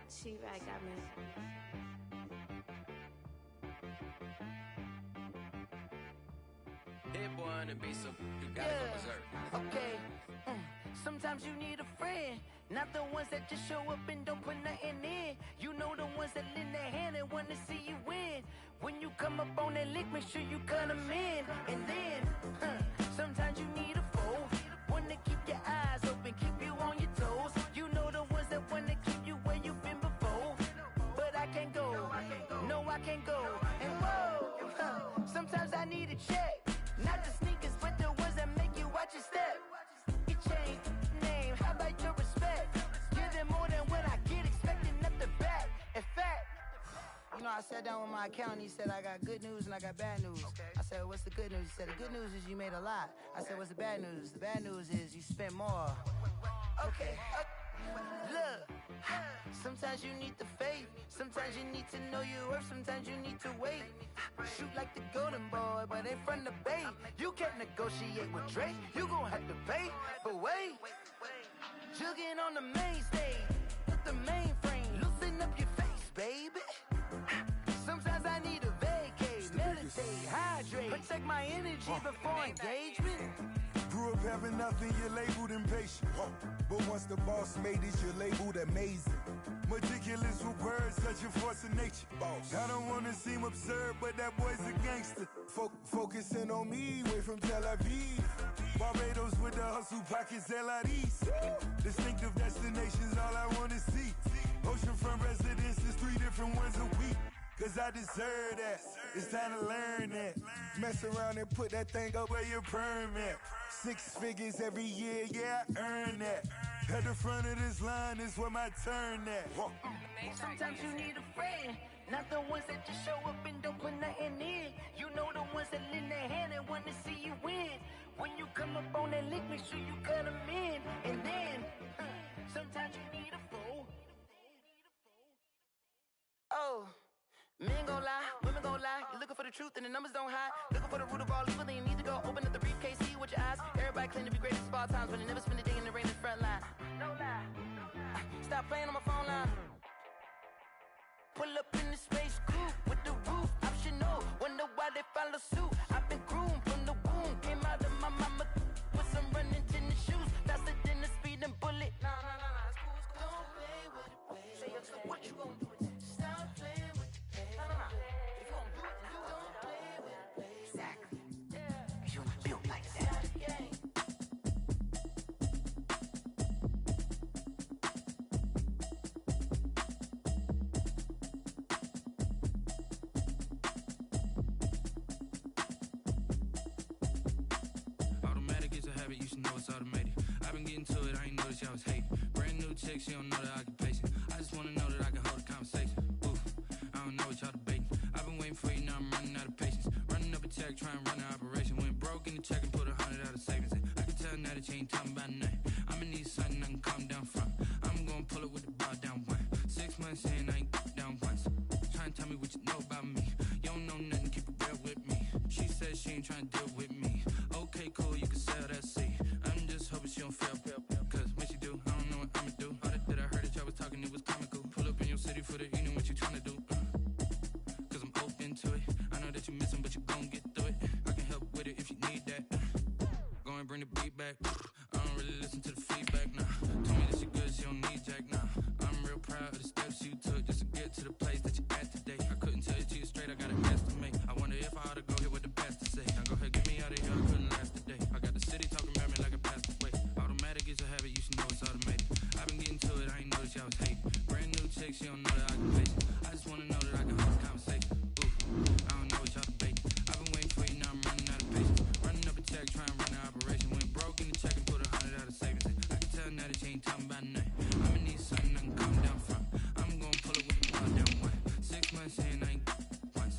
T-Rag got me. Hit boy on the beat, so you gotta go berserk. Okay. Sometimes you need a friend, not the ones that just show up and don't put nothing in. You know the ones that lend their hand and wanna see you win. When you come up on that lick, make sure you cut them in. And then, sometimes you need a foe, one to keep your eyes open, keep you on your toes. You know the ones that wanna keep you where you've been before. But I can't go, no I can't go. And whoa, sometimes I need a check. Not the sneakers, but the ones that make you watch your step. Your chain, name, how about your respect? Give them more than what I get, expecting up the back. In fact, you know, I sat down with my accountant, he said I got good news and I got bad news. I said, what's the good news? He said, the good news is you made a lot. I said, what's the bad news? The bad news is you spent more. Okay, look, sometimes you need the faith, sometimes you need to know your worth, sometimes you need to wait. Shoot like the golden boy, but ain't from the bay. You can't negotiate with Drake, you gon' have to pay. But wait, jugging on the main stage, with the mainframe, loosen up your face, baby. Sometimes I need a vacate, meditate, hydrate, protect my energy before engagement. Grew up having nothing, you're labeled impatient. But once the boss made it, you're labeled amazing. Meticulous with words, such a force of nature. I don't wanna seem absurd, but that boy's a gangster. Focusing on me, way from Tel Aviv. Barbados with the hustle pockets, LIDs. Distinctive destinations, all I wanna see. Oceanfront residences, 3 different ones a week. Cause I deserve that, it's time to learn that. Mess around and put that thing up where your permit. 6 figures every year, yeah, I earn that. At the front of this line is where my turn at. Sometimes you need a friend, not the ones that just show up and don't put nothing in. You know the ones that lend their hand and wanna see you win. When you come up on that lick, make sure you cut them in. And then, sometimes you need a fool. Oh. Men gon' lie, women gon' lie. You're looking for the truth and the numbers don't hide. Looking for the root of all evil, then you need to go open up the briefcase, see with your eyes. Everybody claim to be greatest of all times, but they never spend a day in the rain in the front line. No lie. Stop playing on my phone line. Pull up in the space coupe with the roof optional. Wonder why they follow suit. I've been groomed from the womb. Came out of my mama with some running tennis shoes. Faster than the speeding bullet. No, it's cool, it's cool. Don't play with it, baby. Say, so what you gon' do? She don't know the occupation. I just wanna know that I can hold a conversation. Oof, I don't know what y'all debating. I've been waiting for you, now I'm running out of patience. Running up a check, trying to run an operation. Went broke in the check and put 100 out of savings in. I can tell now that you ain't talking about nothing. I'ma need something I can calm down from. I'm gonna pull it with the bar down one. 6 months in, I ain't down once. Trying to tell me what you know about me. You don't know nothing, keep it real with me. She said she ain't trying to deal with me. Okay, cool, you can sell that seat. I'm just hoping she don't fail. Cause when she do, I don't know what I'ma do. That I heard that y'all was talking, it was comical. Pull up in your city for the evening, what you tryna do? Cause I'm open to it. I know that you missing, but you gon' get through it. I can help with it if you need that. Go and bring the beat back. I don't really listen to the feedback, nah. Told me that she good, she don't need jack, nah. I'm real proud of the steps you took just to get to the place that you're at today. I couldn't tell it to you straight, I got an estimate. I wonder if I ought to go here with the best to say. Now go ahead, get me out of here, I couldn't last today. I got the city talking about me like I passed away. Automatic is a habit, you should know it's automated. I've been getting to it, I ain't noticed y'all was hating. Brand new chick, she don't know the occupation. I just wanna know that I can hold a conversation. Oof, I don't know what y'all debating. I've been waiting for you, now I'm running out of patience. Running up a check, trying to run an operation. Went broke in the check and put 100 out of savings in. I can tell now that you ain't talking about nothing. I'ma need something I can calm down from. I'm gonna pull it with the bar down one. 6 months in, I ain't once.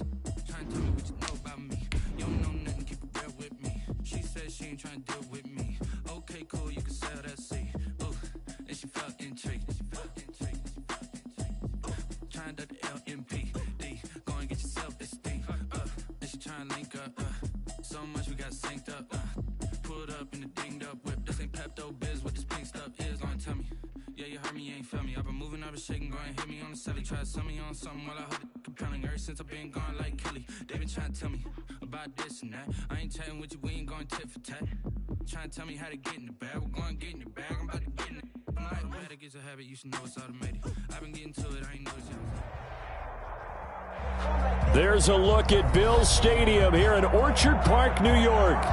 Trying to tell me what you know about me. You don't know nothing, keep it real with me. She said she ain't trying to deal with me. Okay, cool, you can sell that seat. Ooh, and she felt intrigued. Trying to feel me. I've been moving, I've been shaking, going hit me on the celly. Try to sell me on something while I heard it compelling. Ever since I've been gone like Kelly, they been trying to tell me about this and that. I ain't chatting with you, we ain't going tit for tat. Trying to tell me how to get in the bag. We're going to get in the bag, I'm about to get in it. I'm like, better get a habit, you should know it's automated. I've been getting to it, I ain't noticed yet. There's a look at Bills Stadium here in Orchard Park, New York.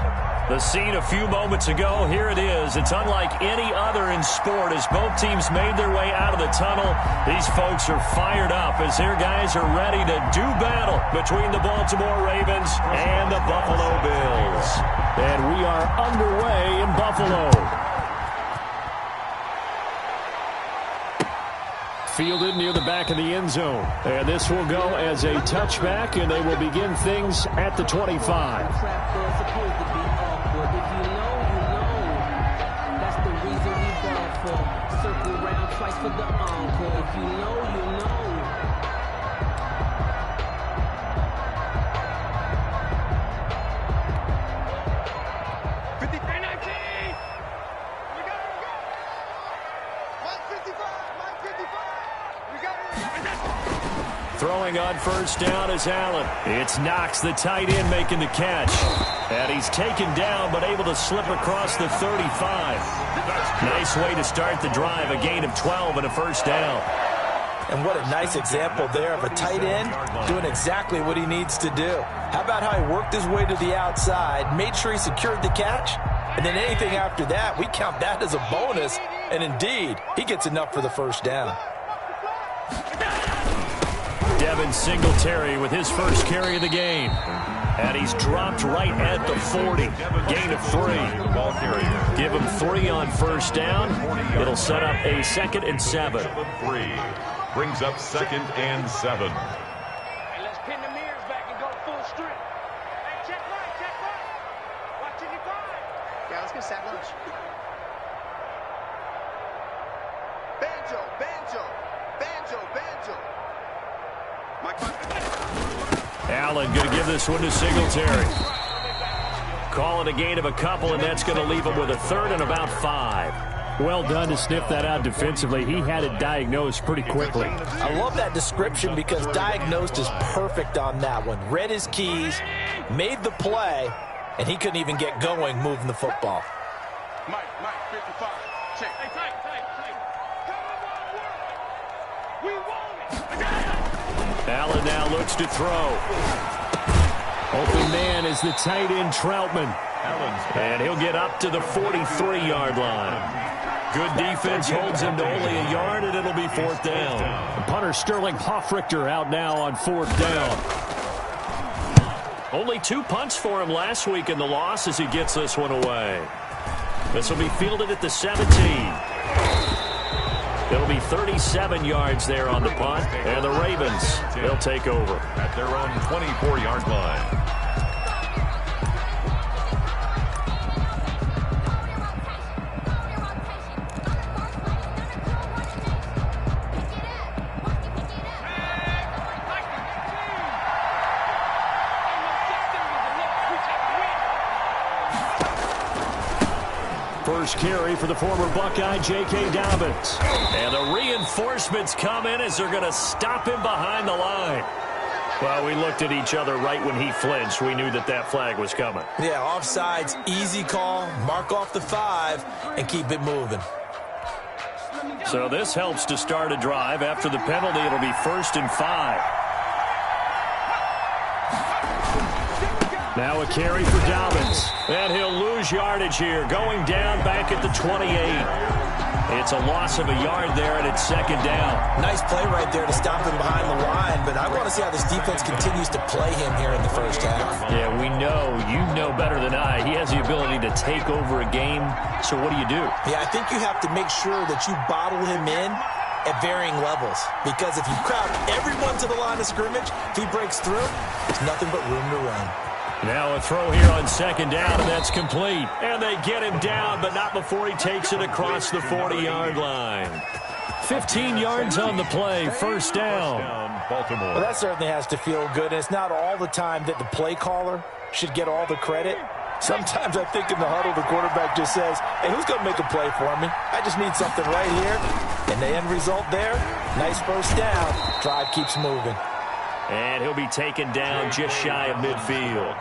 The scene a few moments ago, here it is. It's unlike any other in sport as both teams made their way out of the tunnel. These folks are fired up as their guys are ready to do battle between the Baltimore Ravens and the Buffalo Bills. And we are underway in Buffalo. Fielded near the back of the end zone. And this will go as a touchback, and they will begin things at the 25. Circle around twice for the encore. If you know, you know. Throwing on first down is Allen. It's Knox, the tight end, making the catch. And he's taken down, but able to slip across the 35. Nice way to start the drive, a gain of 12 and a first down. And what a nice example there of a tight end doing exactly what he needs to do. How about how he worked his way to the outside, made sure he secured the catch, and then anything after that, we count that as a bonus. And indeed, he gets enough for the first down. Devin Singletary with his first carry of the game. And he's dropped right at the 40. Gain of 3. Give him 3 on first down. It'll set up a 2nd and 7. 3 brings up 2nd and 7. Hey, let's pin the mirrors back and go full strength. Hey, check right, check right. Watching your guard. Yeah, let's get sack lunch. Banjo, banjo, banjo, banjo. Allen going to give this one to Singletary. Call it a gain of a couple, and that's going to leave him with a 3rd and about 5. Well done to sniff that out defensively. He had it diagnosed pretty quickly. I love that description because diagnosed is perfect on that one. Read his keys, made the play, and he couldn't even get going moving the football. Mike, 55. Check. Hey, tight. Come on, work. We want it. Allen now looks to throw. Open man is the tight end Troutman. And he'll get up to the 43-yard line. Good defense holds him to only a yard, and it'll be 4th down. The punter Sterling Hoffrichter out now on 4th down. Only 2 punts for him last week in the loss as he gets this one away. This will be fielded at the 17. It'll be 37 yards there on the punt, and the Ravens, they'll take over. At their own 24-yard line. First carry for the former Buckeye, J.K. Dobbins. And the reinforcements come in as they're going to stop him behind the line. Well, we looked at each other right when he flinched. We knew that that flag was coming. Yeah, offsides, easy call, mark off the 5, and keep it moving. So this helps to start a drive. After the penalty, it'll be 1st and 5. Now a carry for Dobbins. And he'll lose yardage here, going down back at the 28. It's a loss of a yard there, and it's 2nd down. Nice play right there to stop him behind the line, but I want to see how this defense continues to play him here in the first half. Yeah, we know, you know better than I, he has the ability to take over a game. So what do you do? Yeah, I think you have to make sure that you bottle him in at varying levels, because if you crowd everyone to the line of scrimmage, if he breaks through, there's nothing but room to run. Now a throw here on 2nd down, and that's complete. And they get him down, but not before he takes it across the 40-yard line. 15 yards on the play, 1st down. Baltimore. Well, that certainly has to feel good, and it's not all the time that the play caller should get all the credit. Sometimes I think in the huddle, the quarterback just says, hey, who's going to make a play for me? I just need something right here. And the end result there, nice first down. Drive keeps moving. And he'll be taken down just shy of midfield.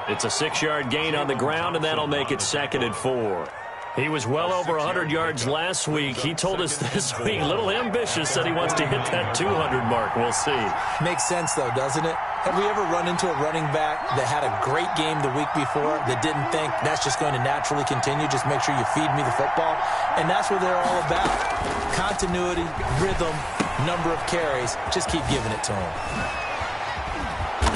It's a 6-yard gain on the ground, and that'll make it 2nd and 4. He was well over 100 yards last week. He told us this week, a little ambitious, said he wants to hit that 200 mark. We'll see. Makes sense, though, doesn't it? Have we ever run into a running back that had a great game the week before that didn't think that's just going to naturally continue, just make sure you feed me the football? And that's what they're all about. Continuity, rhythm, number of carries. Just keep giving it to him.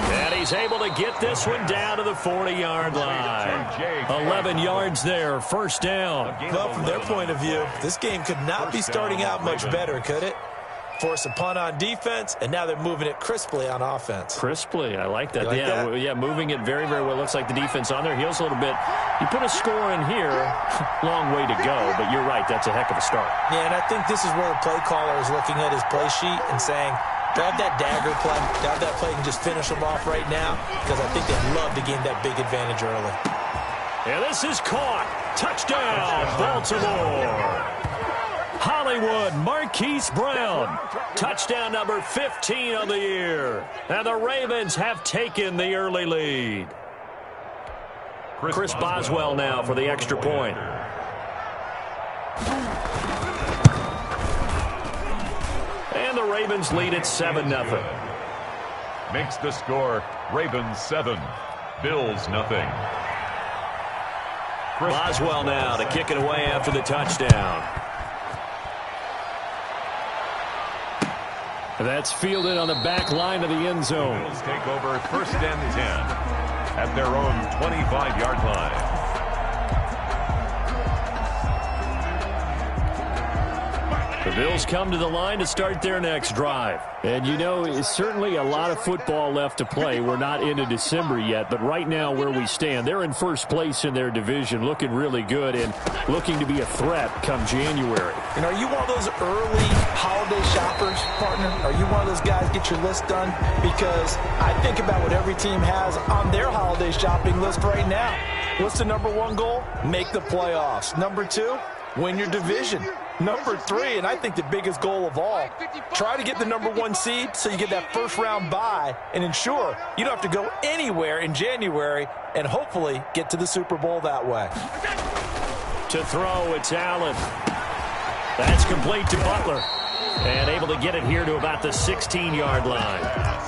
And he's able to get this one down to the 40-yard line. 11 yards there, first down. Well, from their point of view, this game could not be starting out much better, could it? Force a punt on defense, and now they're moving it crisply on offense. Crisply, I like that. Like yeah, that? Yeah, moving it very, very well. Looks like the defense on their heels a little bit. You put a score in here, long way to go, but you're right, that's a heck of a start. Yeah, and I think this is where the play caller is looking at his play sheet and saying, do I have that dagger play? Do I have that play and just finish them off right now? Because I think they'd love to gain that big advantage early. And this is caught. Touchdown, Baltimore. Hollywood, Marquise Brown. Touchdown number 15 on the year. And the Ravens have taken the early lead. Chris Boswell now for the extra point. And the Ravens lead at 7-0. Makes the score Ravens 7, Bills nothing. Boswell now to kick it away after the touchdown. That's fielded on the back line of the end zone. Bills take over 1st and 10 at their own 25-yard line. The Bills come to the line to start their next drive. And, you know, it's certainly a lot of football left to play. We're not into December yet, but right now where we stand, they're in first place in their division, looking really good and looking to be a threat come January. And are you one of those early holiday shoppers, partner? Are you one of those guys get your list done? Because I think about what every team has on their holiday shopping list right now. What's the number 1 goal? Make the playoffs. Number 2, win your division. Number 3, and I think the biggest goal of all, try to get the number 1 seed so you get that first-round bye and ensure you don't have to go anywhere in January and hopefully get to the Super Bowl that way. To throw, it's Allen. That's complete to Butler. And able to get it here to about the 16-yard line.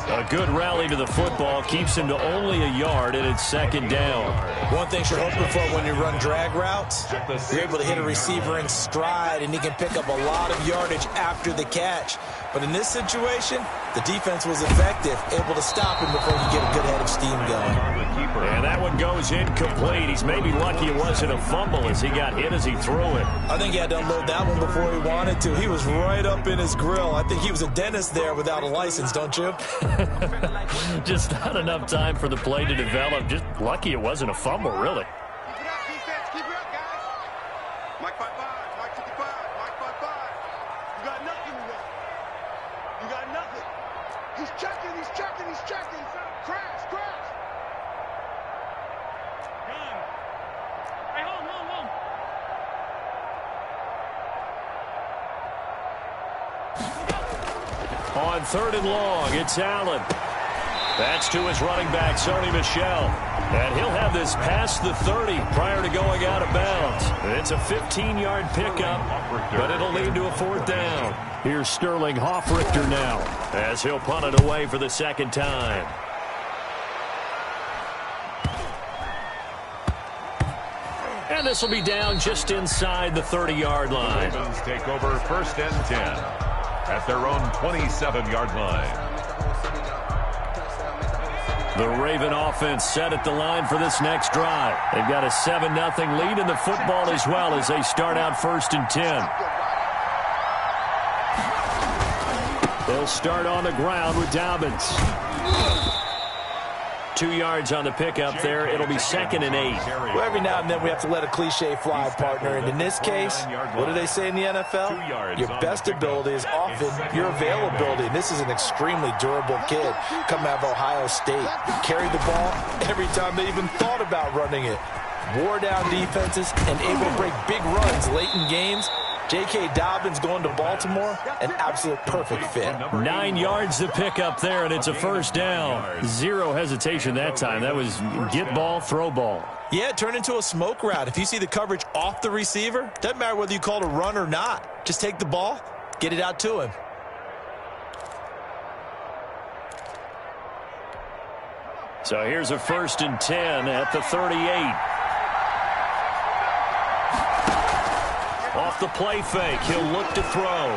A good rally to the football keeps him to only a yard, and it's 2nd down. One thing you're hoping for when you run drag routes, you're able to hit a receiver in stride, and he can pick up a lot of yardage after the catch. But in this situation, the defense was effective, able to stop him before you get a good head of steam going. And that one goes incomplete. He's maybe lucky it wasn't a fumble as he got hit as he threw it. I think he had to unload that one before he wanted to. He was right up in his grill. I think he was a dentist there without a license, don't you? Just not enough time for the play to develop. Just lucky it wasn't a fumble, really. Keep it up, defense. Keep it up, guys. Mike 5-5. Mike 55. Mike 5-5. You got nothing today. You got nothing. He's checking. He's checking. He's checking. Crash. Crash. Hey, hold. On 3rd and long, it's Allen. That's to his running back, Sony Michel. And he'll have this past the 30 prior to going out of bounds. It's a 15-yard pickup, but it'll lead to a 4th down. Here's Sterling Hoffrichter now, as he'll punt it away for the 2nd time. And this will be down just inside the 30-yard line. Ravens take over 1st and 10 at their own 27-yard line. The Raven offense set at the line for this next drive. They've got a 7-0 lead in the football as well as they start out 1st and 10. They'll start on the ground with Dobbins. 2 yards on the pickup there. It'll be 2nd and 8. Well, every now and then we have to let a cliche fly, partner. And in this case, what do they say in the NFL? Your best ability is often your availability. And this is an extremely durable kid coming out of Ohio State. Carried the ball every time they even thought about running it. Wore down defenses and able to break big runs late in games. J.K. Dobbins going to Baltimore, an absolute perfect fit. 9 yards to pick up there, and it's a first down. Zero hesitation that time. That was get ball, throw ball. Yeah, it turned into a smoke route. If you see the coverage off the receiver, doesn't matter whether you call it a run or not. Just take the ball, get it out to him. So here's a 1st and 10 at the 38. Off the play fake, he'll look to throw.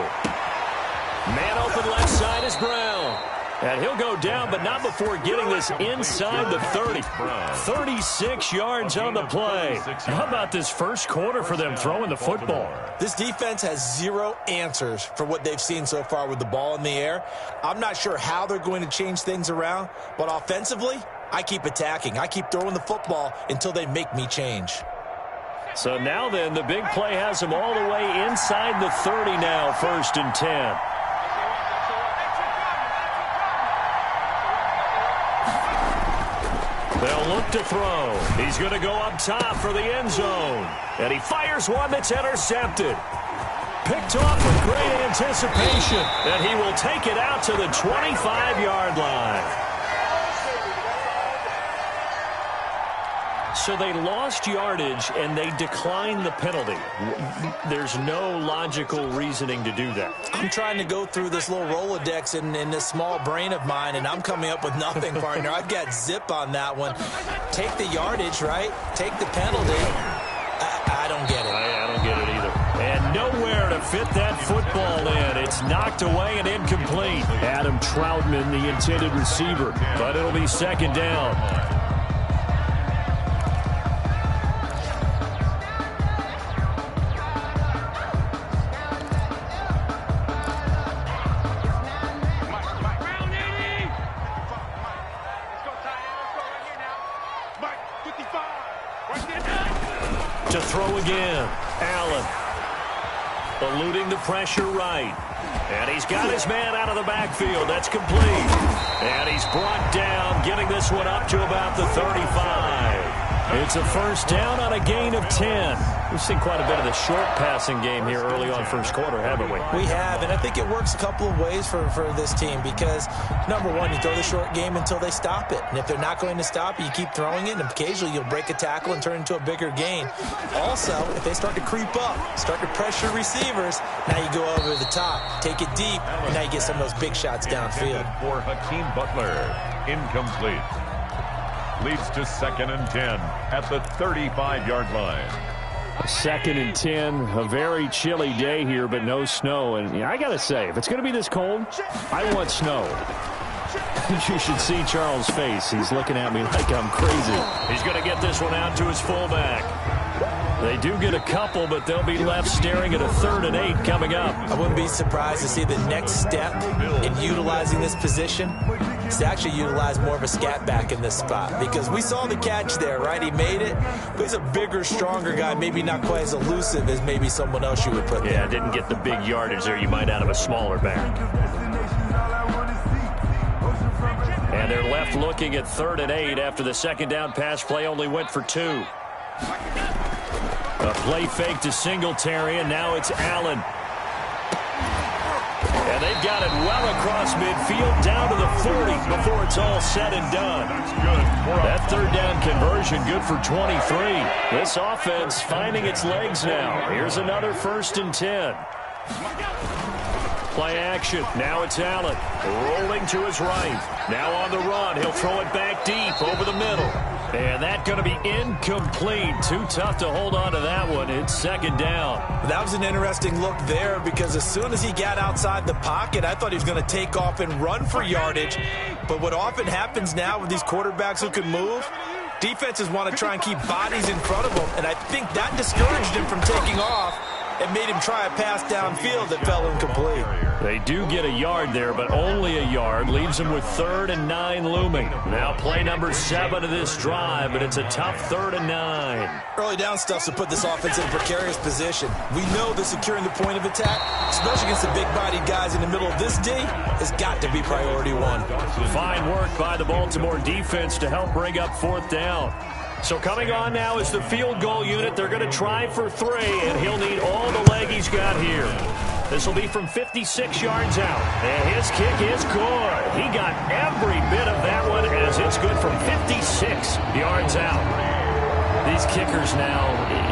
Man open left side is Brown. And he'll go down, but not before getting this inside the 30. 36 yards on the play. How about this first quarter for them throwing the football? This defense has zero answers for what they've seen so far with the ball in the air. I'm not sure how they're going to change things around, but offensively, I keep attacking. I keep throwing the football until they make me change. So now then, the big play has them all the way inside the 30 now, 1st and 10. They'll look to throw. He's going to go up top for the end zone. And he fires one that's intercepted. Picked off with great anticipation. And he will take it out to the 25-yard line. So they lost yardage, and they declined the penalty. There's no logical reasoning to do that. I'm trying to go through this little Rolodex in this small brain of mine, and I'm coming up with nothing, partner. I've got zip on that one. Take the yardage, right? Take the penalty. I don't get it. I don't get it either. And nowhere to fit that football in. It's knocked away and incomplete. Adam Troutman, the intended receiver. But it'll be 2nd down. To throw again. Allen eluding the pressure right. And he's got his man out of the backfield. That's complete. And he's brought down, getting this one up to about the 35. It's a 1st down on a gain of 10. We've seen quite a bit of the short passing game here early on 1st quarter, haven't we? We have, and I think it works a couple of ways for this team because, number one, you throw the short game until they stop it. And if they're not going to stop it, you keep throwing it, and occasionally you'll break a tackle and turn it into a bigger gain. Also, if they start to creep up, start to pressure receivers, now you go over the top, take it deep, and now you get some of those big shots downfield. For Hakeem Butler, incomplete. Leads to 2nd and 10 at the 35-yard line. 2nd and 10, a very chilly day here, but no snow. And I got to say, if it's going to be this cold, I want snow. You should see Charles' face. He's looking at me like I'm crazy. He's going to get this one out to his fullback. They do get a couple, but they'll be left staring at a 3rd and 8 coming up. I wouldn't be surprised to see the next step in utilizing this position is to actually utilize more of a scat back in this spot. Because we saw the catch there, right? He made it, but he's a bigger, stronger guy, maybe not quite as elusive as maybe someone else you would put there. Yeah, didn't get the big yardage there you might out of a smaller back. And they're left looking at 3rd and 8 after the 2nd down pass play only went for 2. A play fake to Singletary, and now it's Allen. And they've got it well across midfield, down to the 40 before it's all said and done. That 3rd down conversion, good for 23. This offense finding its legs now. Here's another 1st and 10. Play action. Now it's Allen. Rolling to his right. Now on the run. He'll throw it back deep over the middle. And that's going to be incomplete. Too tough to hold on to that one. It's 2nd down. That was an interesting look there because as soon as he got outside the pocket, I thought he was going to take off and run for yardage. But what often happens now with these quarterbacks who can move, defenses want to try and keep bodies in front of them. And I think that discouraged him from taking off and made him try a pass downfield that fell incomplete. They do get a yard there, but only a yard. Leaves them with 3rd and 9 looming. Now play number 7 of this drive, but it's a tough 3rd and 9. Early down stuff to put this offense in a precarious position. We know that securing the point of attack, especially against the big-bodied guys in the middle of this D, has got to be priority 1. Fine work by the Baltimore defense to help bring up 4th down. So coming on now is the field goal unit. They're going to try for 3, and he'll need all the leg he's got here. This will be from 56 yards out. And his kick is good. He got every bit of that one as it's good from 56 yards out. These kickers now,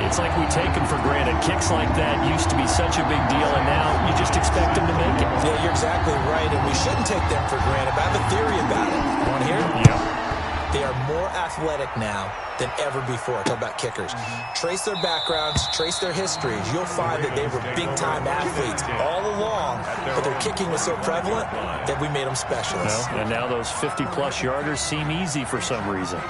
it's like we take them for granted. Kicks like that used to be such a big deal, and now you just expect them to make it. Yeah, you're exactly right, and we shouldn't take them for granted. But I have a theory about it. You want to hear it? Yeah. They are more athletic now than ever before. Talk about kickers. Trace their backgrounds, trace their histories. You'll find that they were big-time athletes all along, but their kicking was so prevalent that we made them specialists. Well, and now those 50-plus yarders seem easy for some reason.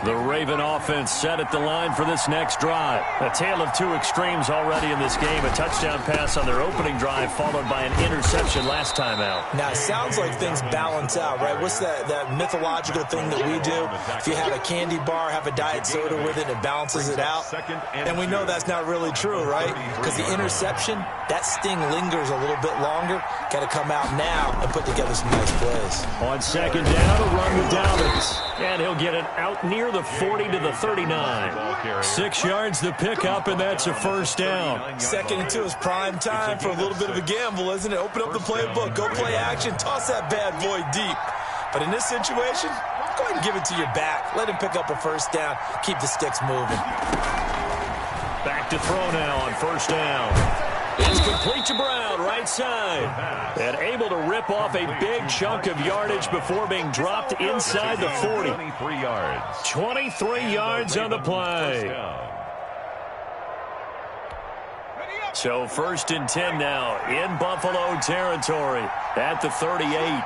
The Raven offense set at the line for this next drive. A tale of two extremes already in this game. A touchdown pass on their opening drive followed by an interception last time out. Now, it sounds like things balance out, right? What's that mythological thing that we do? If you have a candy bar, have a diet soda with it, it balances it out. And we know that's not really true, right? Because the interception, that sting lingers a little bit longer. Got to come out now and put together some nice plays. On second down, a run with Dobbins. And he'll get it out near the 40 to the 39. 6 yards to pick up, and that's a first down. 2nd and 2 is prime time for a little bit of a gamble, isn't it? Open up the playbook, go play action, toss that bad boy deep. But in this situation, go ahead and give it to your back. Let him pick up a first down. Keep the sticks moving. Back to throw now on first down. It's complete to Brown, right side. And able to rip off a big chunk of yardage before being dropped inside the 40. 23 yards. 23 yards on the play. So 1st and 10 now in Buffalo territory at the 38.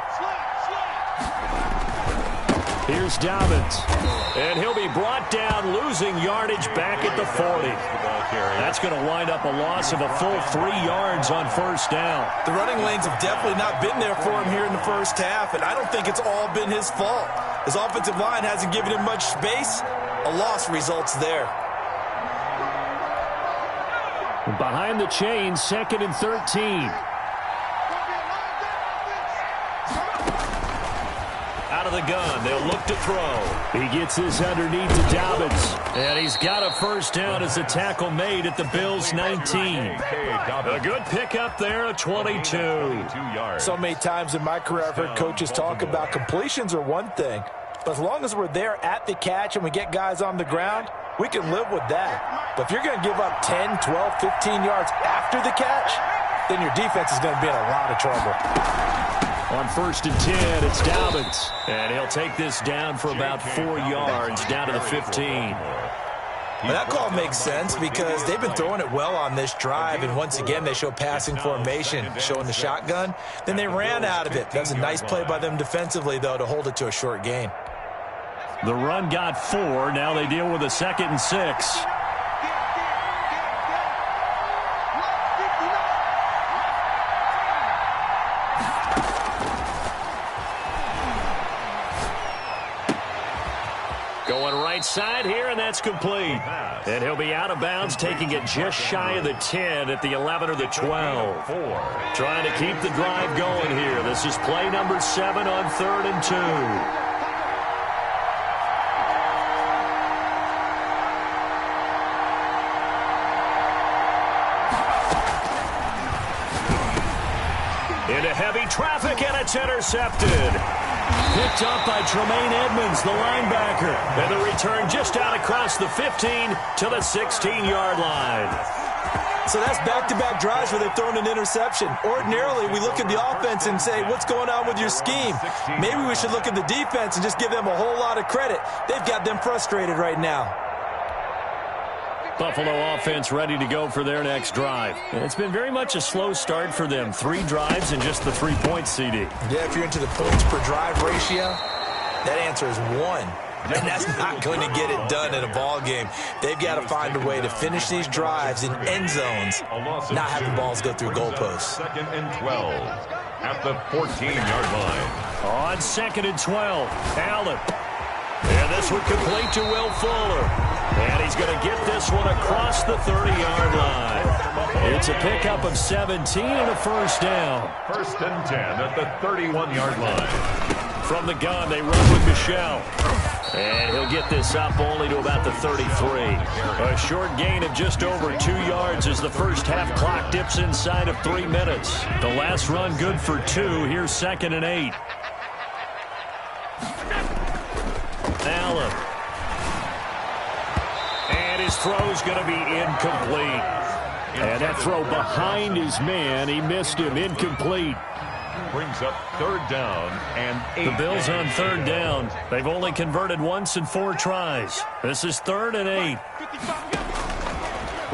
Here's Dobbins. And he'll be brought down, losing yardage back at the 40. That's going to wind up a loss of a full 3 yards on first down. The running lanes have definitely not been there for him here in the first half, and I don't think it's all been his fault. His offensive line hasn't given him much space. A loss results there. Behind the chains, 2nd and 13. Out of the gun, they'll look to throw. He gets this underneath to Dobbins. And he's got a first down as the tackle made at the Bills' 19. A good pickup there, a 22. So many times in my career, I've heard coaches talk about completions are one thing. But as long as we're there at the catch and we get guys on the ground, we can live with that. But if you're going to give up 10, 12, 15 yards after the catch, then your defense is going to be in a lot of trouble. On 1st and 10, it's Dobbins. And he'll take this down for about 4 yards down to the 15. Well, that call makes sense because they've been throwing it well on this drive, and once again they show passing formation, showing the shotgun. Then they ran out of it. That's a nice play by them defensively, though, to hold it to a short gain. The run got 4. Now they deal with a 2nd and 6. Going right side here, and that's complete. And he'll be out of bounds, taking it just shy of the 10 at the 11 or the 12. Trying to keep the drive going here. This is play number 7 on 3rd and 2. Into heavy traffic, and it's intercepted. Picked up by Tremaine Edmonds, the linebacker. And the return just out across the 15 to the 16-yard line. So that's back-to-back drives where they've thrown an interception. Ordinarily, we look at the offense and say, what's going on with your scheme? Maybe we should look at the defense and just give them a whole lot of credit. They've got them frustrated right now. Buffalo offense ready to go for their next drive. It's been very much a slow start for them. 3 drives and just the 3 points, CD. Yeah, if you're into the points per drive ratio, that answer is 1. And that's not going to get it done in a ball game. They've got to find a way to finish these drives in end zones, not have the balls go through goalposts. 2nd and 12 at the 14-yard line. On 2nd and 12, Allen. And this one complete to Will Fuller. And he's going to get this one across the 30-yard line. It's a pickup of 17 and a first down. 1st and 10 at the 31-yard line. From the gun, they run with Michel. And he'll get this up only to about the 33. A short gain of just over 2 yards as the first half clock dips inside of 3 minutes. The last run good for 2. Here's 2nd and 8. Allen. And his throw's going to be incomplete. And that throw behind his man, he missed him. Incomplete. Brings up 3rd down and 8. The Bills on 3rd down. They've only converted once in 4 tries. This is 3rd and 8.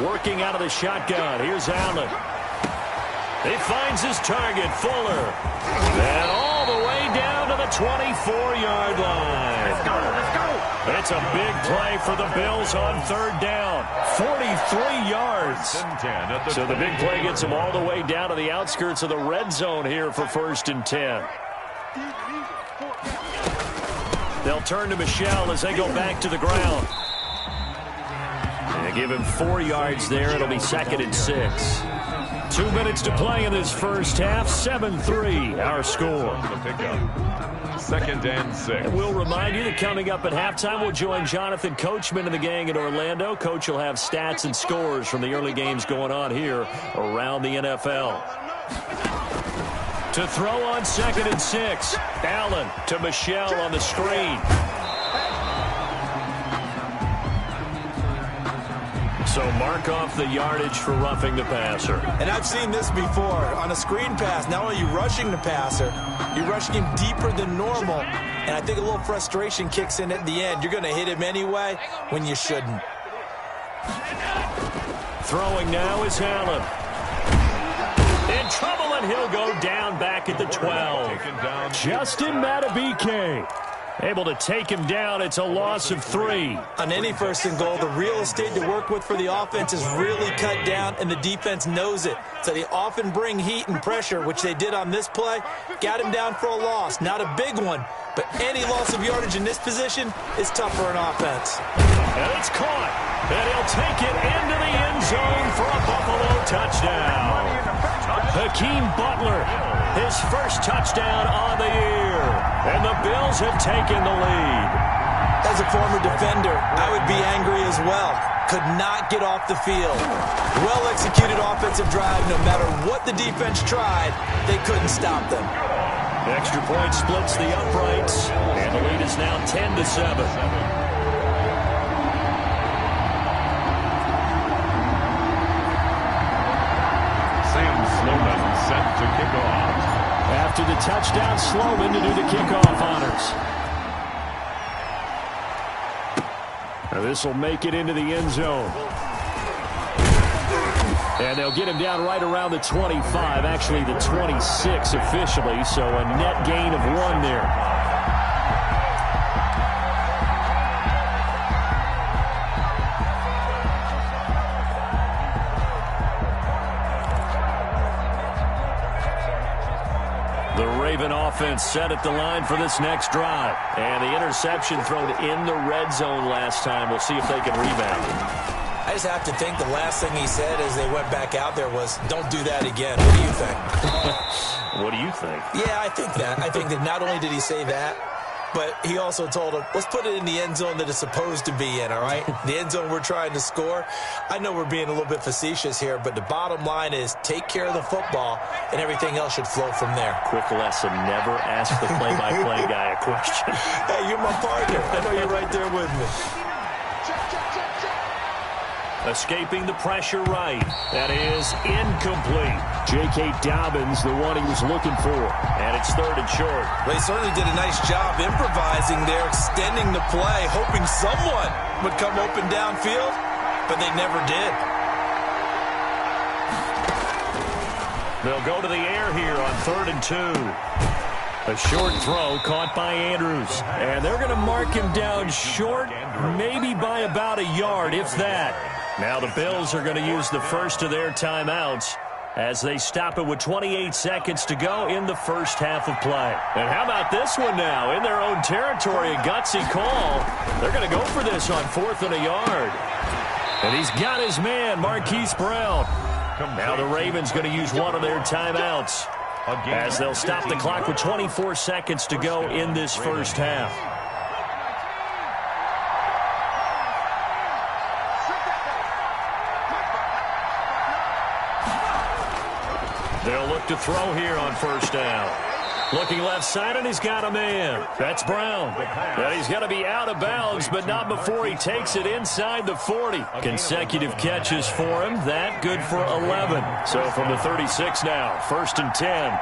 Working out of the shotgun. Here's Allen. He finds his target, Fuller. And all the way down to the 24-yard line. Let's go, let's go. It's a big play for the Bills on 3rd down. 43 yards. So the big play gets them all the way down to the outskirts of the red zone here for 1st and 10. They'll turn to Michel as they go back to the ground. They give him 4 yards there. It'll be 2nd and 6. 2 minutes to play in this first half. 7-3 our score. 2nd and 6. And we'll remind you that coming up at halftime, we'll join Jonathan Coachman and the gang in Orlando. Coach will have stats and scores from the early games going on here around the NFL. To throw on 2nd and 6. Allen to Michel on the screen. So mark off the yardage for roughing the passer. And I've seen this before. On a screen pass, not only are you rushing the passer, you're rushing him deeper than normal. And I think a little frustration kicks in at the end. You're going to hit him anyway when you shouldn't. Throwing now is Allen. In trouble, and he'll go down back at the 12. Justin Madubuike able to take him down. It's a loss of 3. On any 1st and goal, the real estate to work with for the offense is really cut down, and the defense knows it. So they often bring heat and pressure, which they did on this play. Got him down for a loss. Not a big one, but any loss of yardage in this position is tough for an offense. And it's caught, and he'll take it into the end zone for a Buffalo touchdown. Hakeem Butler, his first touchdown on the year. And the Bills have taken the lead. As a former defender, I would be angry as well. Could not get off the field. Well-executed offensive drive. No matter what the defense tried, they couldn't stop them. The extra point splits the uprights, and the lead is now 10-7. Set to kick off. After the touchdown, Sloman to do the kickoff honors. Now this will make it into the end zone. And they'll get him down right around the 25, actually the 26 officially, so a net gain of 1 there. The Raven offense set at the line for this next drive. And the interception thrown in the red zone last time. We'll see if they can rebound. I just have to think the last thing he said as they went back out there was, don't do that again. What do you think? What do you think? Yeah, I think that. I think that not only did he say that, but he also told him, let's put it in the end zone that it's supposed to be in, all right? The end zone we're trying to score. I know we're being a little bit facetious here, but the bottom line is take care of the football, and everything else should flow from there. Quick lesson, never ask the play-by-play guy a question. Hey, you're my partner. I know you're right there with me. Escaping the pressure right. That is incomplete. J.K. Dobbins, the one he was looking for. And it's 3rd and short. They certainly did a nice job improvising there, extending the play, hoping someone would come open downfield, but they never did. They'll go to the air here on 3rd and 2. A short throw caught by Andrews. And they're going to mark him down short, maybe by about a yard, if that. Now the Bills are going to use the first of their timeouts as they stop it with 28 seconds to go in the first half of play. And how about this one now? In their own territory, a gutsy call. They're going to go for this on 4th and a yard. And he's got his man, Marquise Brown. Now the Ravens going to use one of their timeouts. as they'll stop the clock with 24 seconds to go in this first half. They'll look to throw here on first down. Looking left side, and he's got a man. That's Brown. And he's going to be out of bounds, but not before he takes it inside the 40. Consecutive catches for him. That good for 11. So from the 36 now, 1st and 10.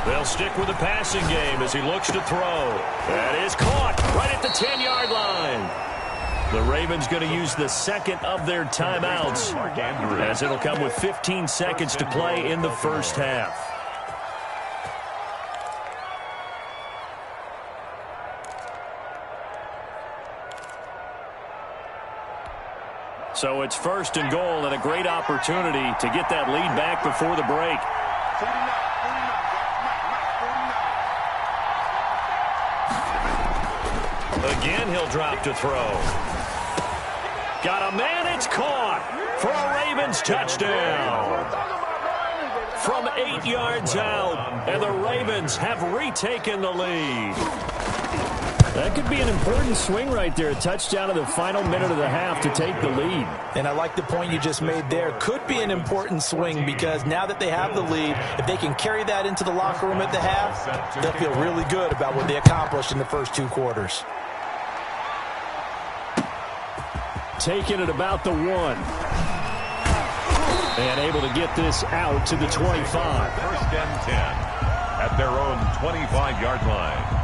They'll stick with the passing game as he looks to throw. That is caught right at the 10-yard line. The Ravens going to use the second of their timeouts, as it'll come with 15 seconds to play in the first half. So it's 1st and goal, and a great opportunity to get that lead back before the break. Again, he'll drop to throw. Got a man, it's caught for a Ravens touchdown. From 8 yards out, and the Ravens have retaken the lead. That could be an important swing right there. A touchdown in the final minute of the half to take the lead. And I like the point you just made there. Could be an important swing because now that they have the lead, if they can carry that into the locker room at the half, they'll feel really good about what they accomplished in the first 2 quarters. Taking it about the 1. And able to get this out to the 25. 1st and 10 at their own 25-yard line.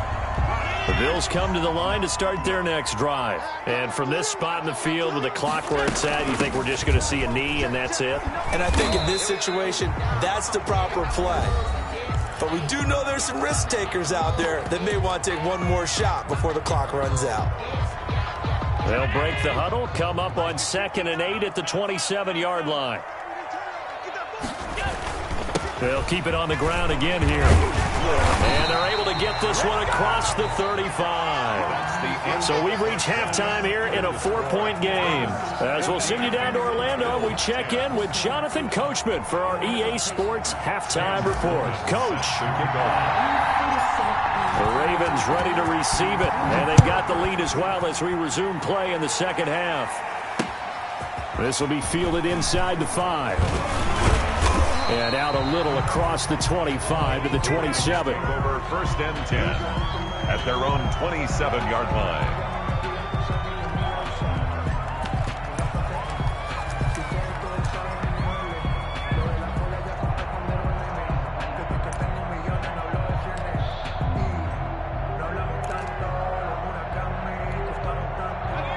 The Bills come to the line to start their next drive. And from this spot in the field with the clock where it's at, you think we're just going to see a knee and that's it? And I think in this situation, that's the proper play. But we do know there's some risk takers out there that may want to take one more shot before the clock runs out. They'll break the huddle, come up on 2nd and 8 at the 27-yard line. They'll keep it on the ground again here. And they're able to get this one across the 35. So we've reached halftime here in a 4-point game. As we'll send you down to Orlando, we check in with Jonathan Coachman for our EA Sports Halftime Report. Coach. The Ravens ready to receive it, and they've got the lead as well as we resume play in the second half. This will be fielded inside the 5. And out a little across the 25 to the 27. Over 1st and 10 at their own 27-yard line.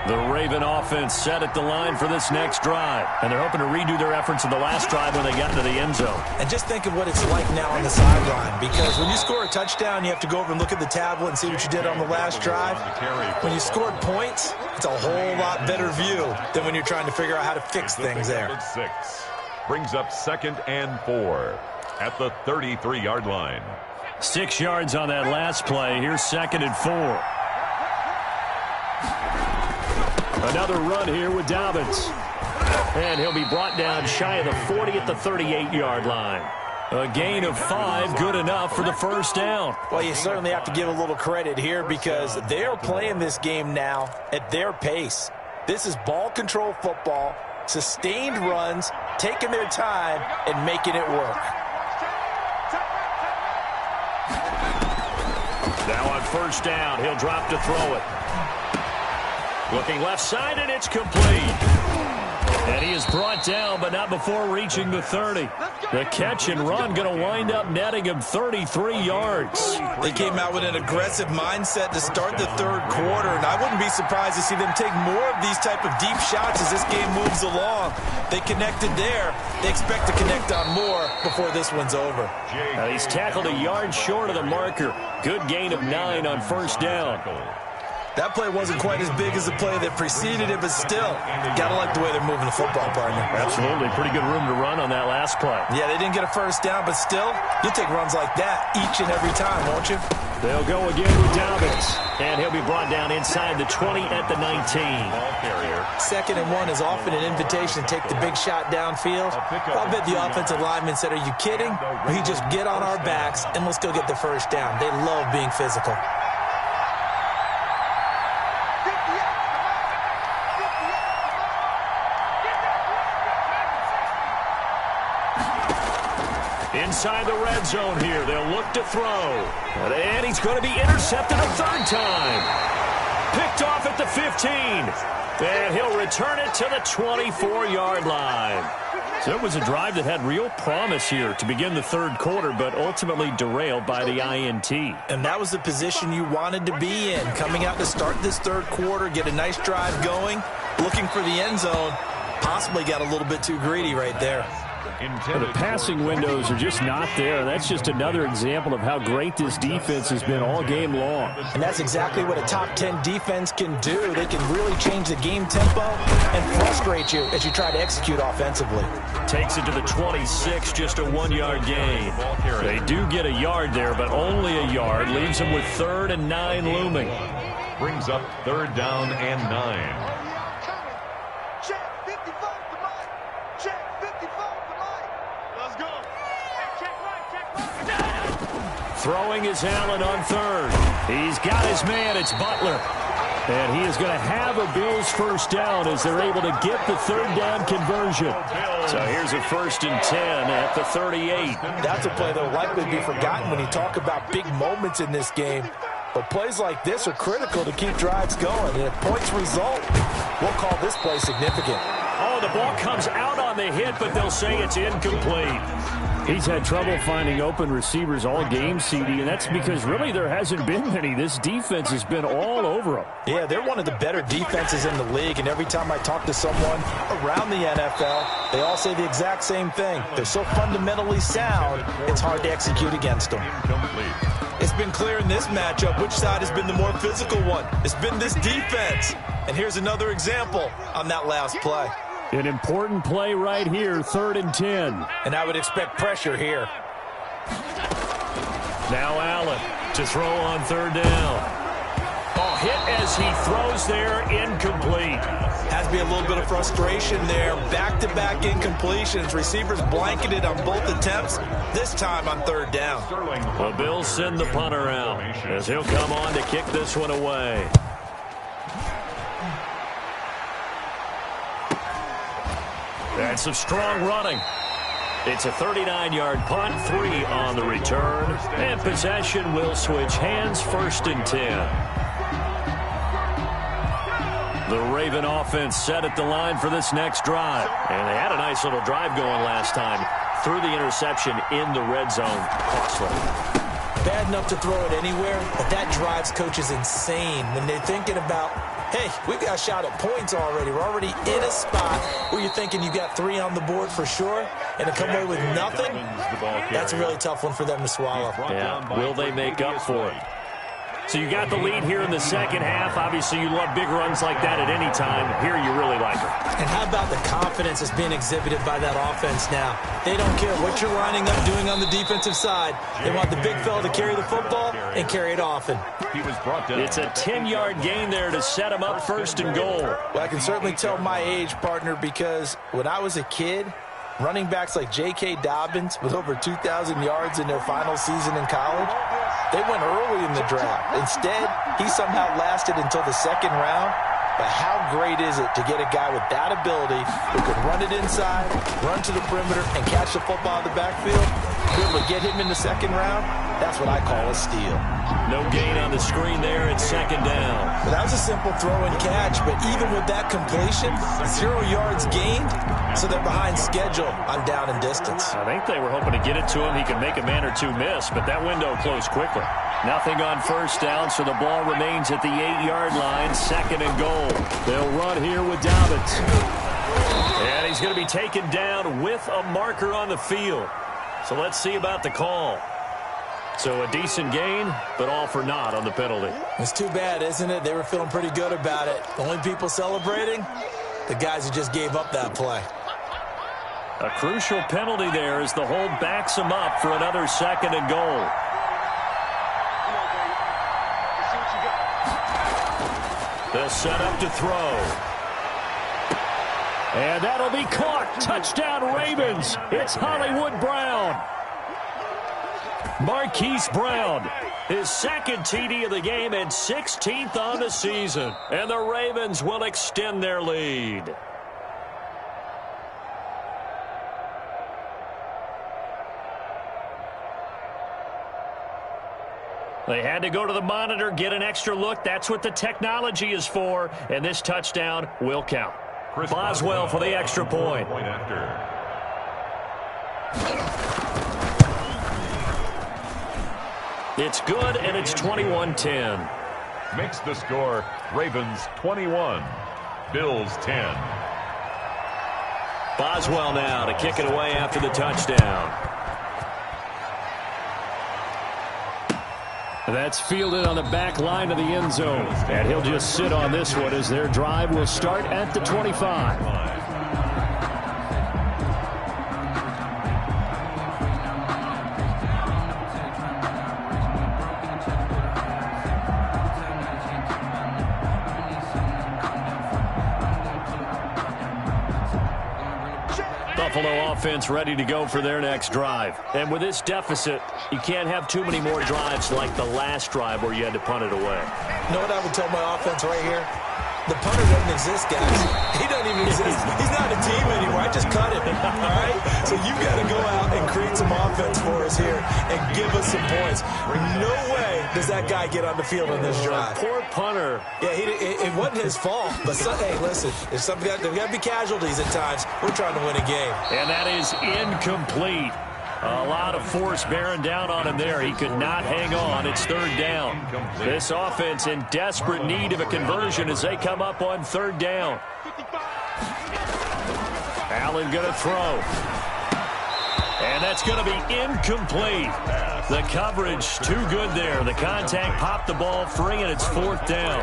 The Raven offense set at the line for this next drive. And they're hoping to redo their efforts in the last drive when they got into the end zone. And just think of what it's like now on the sideline. Because when you score a touchdown, you have to go over and look at the tablet and see what you did on the last drive. When you scored points, it's a whole lot better view than when you're trying to figure out how to fix things there. 6 brings up 2nd and 4 at the 33-yard line. 6 yards on that last play. Here's 2nd and 4. Another run here with Dobbins. And he'll be brought down shy of the 40 at the 38-yard line. A gain of 5, good enough for the first down. Well, you certainly have to give a little credit here because they're playing this game now at their pace. This is ball control football, sustained runs, taking their time, and making it work. Now on first down, he'll drop to throw it. Looking left side, and it's complete. And he is brought down, but not before reaching the 30. The catch and run going to wind up netting him 33 yards. They came out with an aggressive mindset to start the 3rd quarter, and I wouldn't be surprised to see them take more of these type of deep shots as this game moves along. They connected there. They expect to connect on more before this one's over. He's tackled a yard short of the marker. Good gain of 9 on first down. That play wasn't quite as big as the play that preceded it, but still, gotta like the way they're moving the football, partner. Absolutely. Pretty good room to run on that last play. Yeah, they didn't get a first down, but still, you'll take runs like that each and every time, won't you? They'll go again with Dobbins. And he'll be brought down inside the 20 at the 19. Ball carrier. 2nd and 1 is often an invitation to take the big shot downfield. I bet the offensive lineman said, are you kidding? We just get on our backs and let's go get the first down. They love being physical. Inside the red zone here. They'll look to throw. And he's going to be intercepted a 3rd time. Picked off at the 15. And he'll return it to the 24-yard line. So it was a drive that had real promise here to begin the 3rd quarter, but ultimately derailed by the INT. And that was the position you wanted to be in. Coming out to start this 3rd quarter, get a nice drive going, looking for the end zone. Possibly got a little bit too greedy right there. The passing windows are just not there. That's just another example of how great this defense has been all game long. And that's exactly what a top 10 defense can do. They can really change the game tempo and frustrate you as you try to execute offensively. Takes it to the 26, just a 1-yard gain. They do get a yard there, but only a yard. Leaves them with 3rd and 9 looming. Brings up 3rd down and 9. Throwing is Allen on 3rd. He's got his man. It's Butler. And he is going to have a Bills first down as they're able to get the 3rd down conversion. So here's a 1st and 10 at the 38. That's a play that will likely be forgotten when you talk about big moments in this game. But plays like this are critical to keep drives going. And if points result, we'll call this play significant. Oh, the ball comes out on the hit, but they'll say it's incomplete. He's had trouble finding open receivers all game, CD, and that's because really there hasn't been many. This defense has been all over them. Yeah, they're one of the better defenses in the league, and every time I talk to someone around the NFL, they all say the exact same thing. They're so fundamentally sound, it's hard to execute against them. It's been clear in this matchup which side has been the more physical one. It's been this defense. And here's another example on that last play. An important play right here, 3rd and 10. And I would expect pressure here. Now Allen to throw on 3rd down. Oh, hit as he throws there, incomplete. Has to be a little bit of frustration there. Back-to-back incompletions. Receivers blanketed on both attempts, this time on 3rd down. The Bills send the punter out as he'll come on to kick this one away. That's some strong running. It's a 39-yard punt, 3 on the return, and possession will switch hands, 1st and 10. The Raven offense set at the line for this next drive, and they had a nice little drive going last time. Threw the interception in the red zone, costly. Bad enough to throw it anywhere, but that drives coaches insane when they're thinking about, hey, we've got a shot at points already. We're already in a spot where you're thinking you got 3 on the board for sure, and to come away with nothing, that's a really tough one for them to swallow. Yeah, will they make up for it? So you got the lead here in the second half. Obviously, you love big runs like that at any time. Here, you really like it. And how about the confidence that's being exhibited by that offense now? They don't care what you're lining up doing on the defensive side. They want the big fella to carry the football and carry it often. He was brought down. It's a 10-yard gain there to set him up 1st and goal. Well, I can certainly tell my age, partner, because when I was a kid, running backs like J.K. Dobbins with over 2,000 yards in their final season in college, they went early in the draft. Instead, he somehow lasted until the 2nd round. But how great is it to get a guy with that ability who can run it inside, run to the perimeter, and catch the football in the backfield? Be able to get him in the 2nd round, that's what I call a steal. No gain on the screen there. It's 2nd down. Well, that was a simple throw and catch, but even with that completion, 0 yards gained, so they're behind schedule on down and distance. I think they were hoping to get it to him. He could make a man or two miss, but that window closed quickly. Nothing on 1st down, so the ball remains at the 8-yard line, 2nd and goal. They'll run here with Dobbins. And he's going to be taken down with a marker on the field. So let's see about the call. So a decent gain, but all for naught on the penalty. It's too bad, isn't it? They were feeling pretty good about it. The only people celebrating, the guys who just gave up that play. A crucial penalty there as the hold backs him up for another 2nd and goal. They'll set up to throw. And that'll be caught. Touchdown, Ravens. It's Hollywood Brown. Marquise Brown, his second TD of the game and 16th on the season. And the Ravens will extend their lead. They had to go to the monitor, get an extra look. That's what the technology is for. And this touchdown will count. Boswell for the extra point. It's good, and it's 21-10. Makes the score Ravens 21, Bills 10. Boswell now to kick it away after the touchdown. That's fielded on the back line of the end zone. And he'll just sit on this one as their drive will start at the 25. Buffalo offense ready to go for their next drive. And with this deficit, you can't have too many more drives like the last drive where you had to punt it away. You know what I would tell my offense right here? The punter doesn't exist, guys. He doesn't even exist. He's not a team anymore. I just cut him. All right? So you've got to go out and create some offense for us here and give us some points. No way does that guy get on the field on this drive. Poor punter. Yeah, it wasn't his fault. But, hey, listen, there's got to be casualties at times. We're trying to win a game. And that is incomplete. A lot of force bearing down on him there. He could not hang on. It's third down. This offense in desperate need of a conversion as they come up on third down. Allen going to throw. And that's going to be incomplete. The coverage too good there. The contact popped the ball free, and it's fourth down.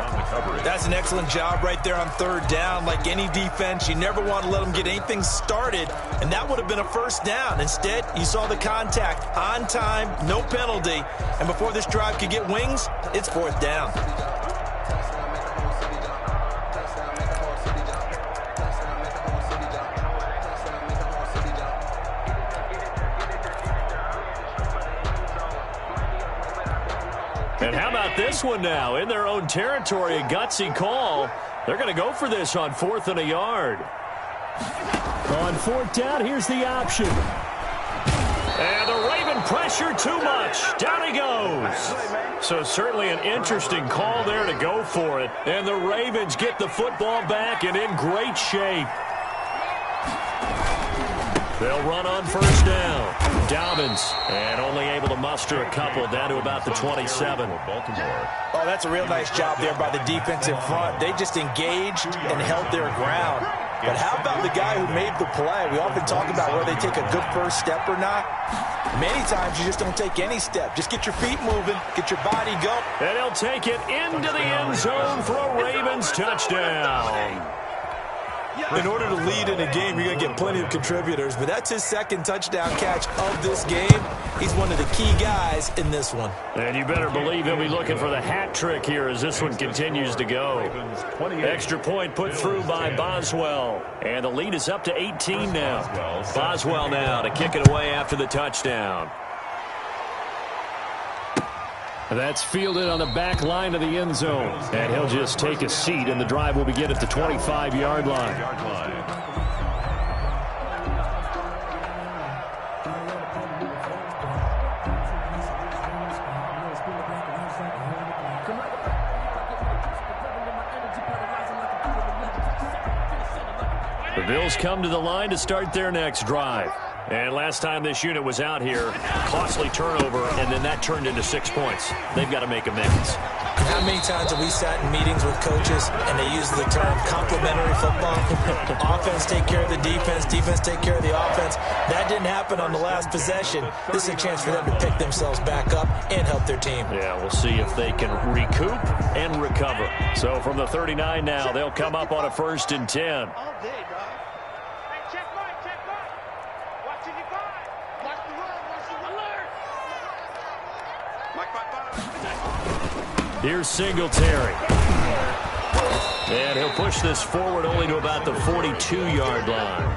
That's an excellent job right there on third down. Like any defense, you never want to let them get anything started, and that would have been a first down. Instead, you saw the contact on time, no penalty, and before this drive could get wings, it's fourth down. And how about this one now? In their own territory, a gutsy call. They're going to go for this on 4th and a yard. On 4th down, here's the option. And the Raven pressure too much. Down he goes. So certainly an interesting call there to go for it. And the Ravens get the football back and in great shape. They'll run on first down. Dobbins, and only able to muster a couple down to about the 27. Oh, that's a real nice job there by the defense in front. They just engaged and held their ground. But how about the guy who made the play? We often talk about whether they take a good first step or not. Many times you just don't take any step. Just get your feet moving, get your body going. And he'll take it into the end zone for a Ravens touchdown. In order to lead in a game, you're going to get plenty of contributors, but that's his second touchdown catch of this game. He's one of the key guys in this one. And you better believe he'll be looking for the hat trick here as this one continues to go. Extra point put through by Boswell. And the lead is up to 18 now. Boswell now to kick it away after the touchdown. That's fielded on the back line of the end zone. And he'll just take a seat, and the drive will begin at the 25-yard line. The Bills come to the line to start their next drive. And last time this unit was out here, costly turnover, and then that turned into 6 points. They've got to make amends. How many times have we sat in meetings with coaches and they use the term complementary football? Offense take care of the defense, defense take care of the offense. That didn't happen on the last possession. This is a chance for them to pick themselves back up and help their team. Yeah, we'll see if they can recoup and recover. So from the 39 now, they'll come up on a 1st and 10. Here's Singletary. And he'll push this forward only to about the 42-yard line.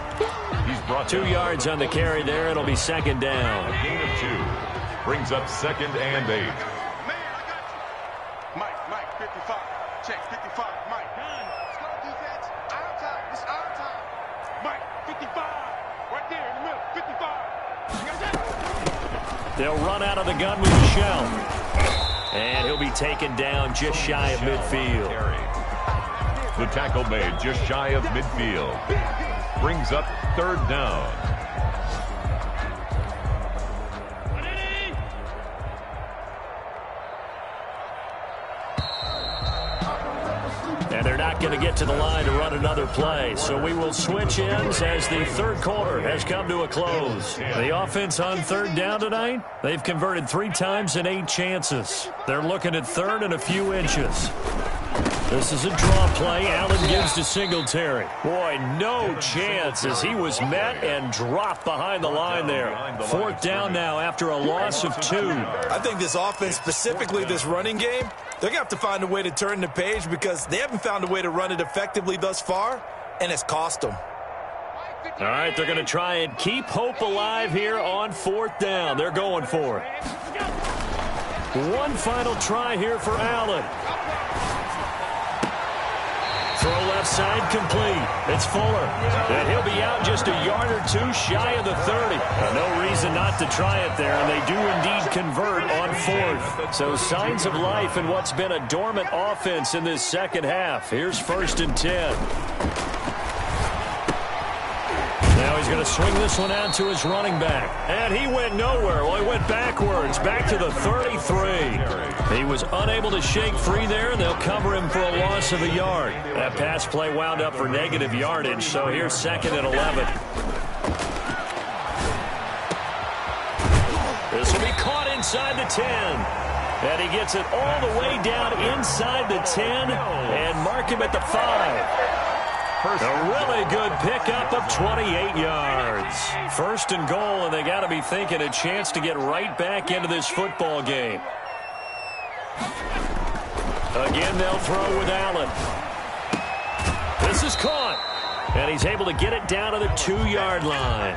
He's brought 2 yards on the carry there. It'll be second down. A gain of 2. Brings up 2nd and 8. Man, I got you. Mike, 55. Check, 55. Mike. Done. Let's go, defense. Our time. It's our time. Mike, 55. Right there in the middle. 55. They'll run out of the gun with Michel. And he'll be taken down just shy of midfield. The tackle made just shy of midfield. Brings up 3rd down. And they're not going to get to the line to run another play. So we will switch ends as the 3rd quarter has come to a close. The offense on 3rd down tonight, they've converted 3 times in 8 chances. They're looking at 3rd and a few inches. This is a draw play. Allen gives to Singletary. Boy, no chance as he was met and dropped behind the line there. 4th down now after a loss of 2. I think this offense, specifically this running game, they're going to have to find a way to turn the page because they haven't found a way to run it effectively thus far, and it's cost them. All right, they're going to try and keep hope alive here on 4th down. They're going for it. One final try here for Allen. Throw left side complete. It's Fuller. And he'll be out just a yard or 2 shy of the 30. No reason not to try it there, and they do indeed convert on 4th. So signs of life in what's been a dormant offense in this second half. Here's 1st and 10. Now he's going to swing this one out to his running back. And he went nowhere. Well, he went backwards, back to the 33. He was unable to shake free there, and they'll cover him for a loss of a yard. That pass play wound up for negative yardage, so here's 2nd and 11. This will be caught inside the 10. And he gets it all the way down inside the 10 and mark him at the 5. A really good pickup of 28 yards. 1st and goal, and they got to be thinking a chance to get right back into this football game. Again, they'll throw with Allen. This is caught. And he's able to get it down to the 2-yard line.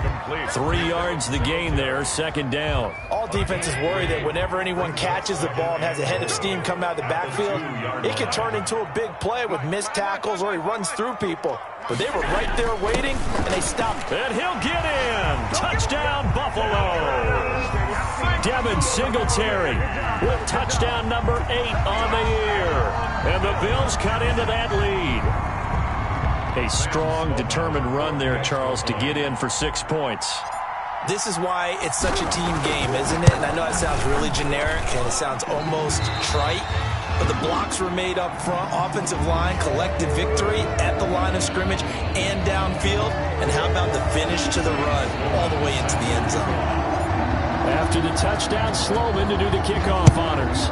3 yards the gain there, 2nd down. All defenses worry that whenever anyone catches the ball and has a head of steam come out of the backfield, it can turn into a big play with missed tackles or he runs through people. But they were right there waiting, and they stopped. And he'll get in. Touchdown, Buffalo. Devin Singletary with touchdown number 8 on the year. And the Bills cut into that lead. A strong, determined run there, Charles, to get in for 6 points. This is why it's such a team game, isn't it? And I know it sounds really generic and it sounds almost trite, but the blocks were made up front, offensive line, collective victory at the line of scrimmage and downfield. And how about the finish to the run all the way into the end zone? After the touchdown, Sloman to do the kickoff honors.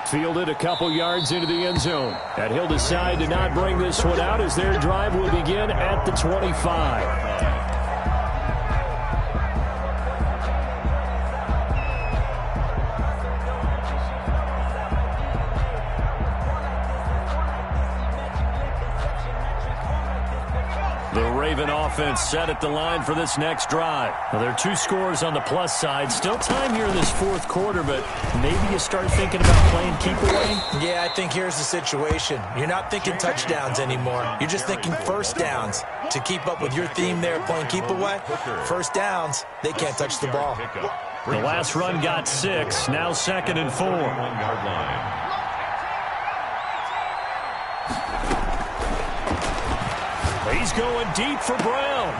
Fielded a couple yards into the end zone. And he'll decide to not bring this one out as their drive will begin at the 25. The Raven offense set at the line for this next drive. Well, there are 2 scores on the plus side. Still time here in this 4th quarter, but maybe you start thinking about playing keep away? Yeah, I think here's the situation. You're not thinking touchdowns anymore. You're just thinking 1st downs. To keep up with your theme there, playing keep away, 1st downs, they can't touch the ball. The last run got 6, now 2nd and 4. 1-yard line. He's going deep for Brown.